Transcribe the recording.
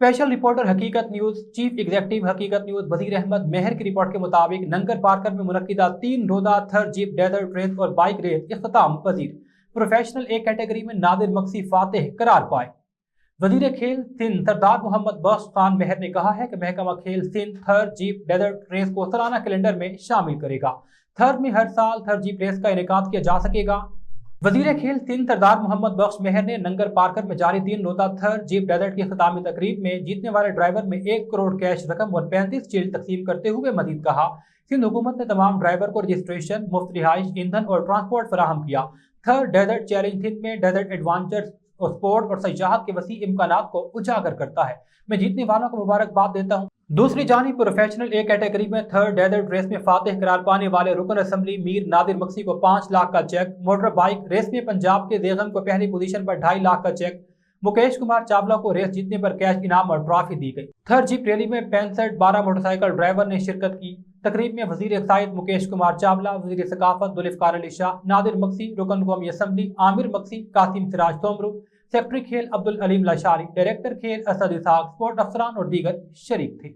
Special reporter हकीकत news chief executive हकीकत news वजीर अहमद मेहर की रिपोर्ट के मुताबिक नंगर पार्कर में मुनक्किदा 3 रोजा थर जीप डेजर्ट रेस और बाइक रेस इख्तिताम पजीर। प्रोफेशनल ए कैटेगरी में नादिर मक्सी फातेह करार पाए। वजीर खेल सिंध सरदार मोहम्मद बख्श खान मेहर ने कहा है कि महकमा खेल सिंध थर जीप डेजर्ट रेस को सालाना कैलेंडर में शामिल करेगा। थर में हर साल थर जीप रेस का इनेकाद किया जा सकेगा। वजीर खेल सिंध सरदार मोहम्मद बख्श मेहर ने नंगर पार्कर में जारी 3 रोजा थर जीप डेजर्ट की इख्तितामी तकरीब में जीतने वाले ड्राइवर में 1 करोड़ कैश रकम और 35 शील्ड तकसीम करते हुए मजीद कहा, सिंध हुकूमत ने तमाम ड्राइवर को रजिस्ट्रेशन, मुफ्त रिहाइश, ईंधन और ट्रांसपोर्ट फराहम किया। थर डेजर्ट चैलेंज सिंध में डेजर्ट एडवेंचर और स्पोर्ट और सयाहत के वसी इम्कानात को उजागर करता है। मैं जीतने वालों को मुबारकबाद देता हूँ। दूसरी जानिब प्रोफेशनल ए कैटेगरी में थर्ड डेजर्ट रेस में फातेह करार पाने वाले रुकन असम्बली मीर नादिर मक्सी को 5 लाख का चेक, मोटर बाइक रेस में पंजाब के देगम को पहली पोजीशन पर 2.5 लाख का चेक, मुकेश कुमार चावला को रेस जीतने पर कैश इनाम और ट्रॉफी दी गई। थर्ड जीप रैली में 65 मोटरसाइकिल ड्राइवर ने शिरकत की। तकरीब में वजीर एक्साइज मुकेश कुमार चावला, वजीर सकाफत जुल्फिकार अली शाह, नादिर मक्सी, रुकन कौमी असम्बली आमिर मक्सी, कासिम सिराज तोमरू, सेक्रेटरी खेल अब्दुल अलीम लाशारी, डायरेक्टर खेल असद इसहाक, स्पोर्ट अफसरान और दीगर शरीक थे।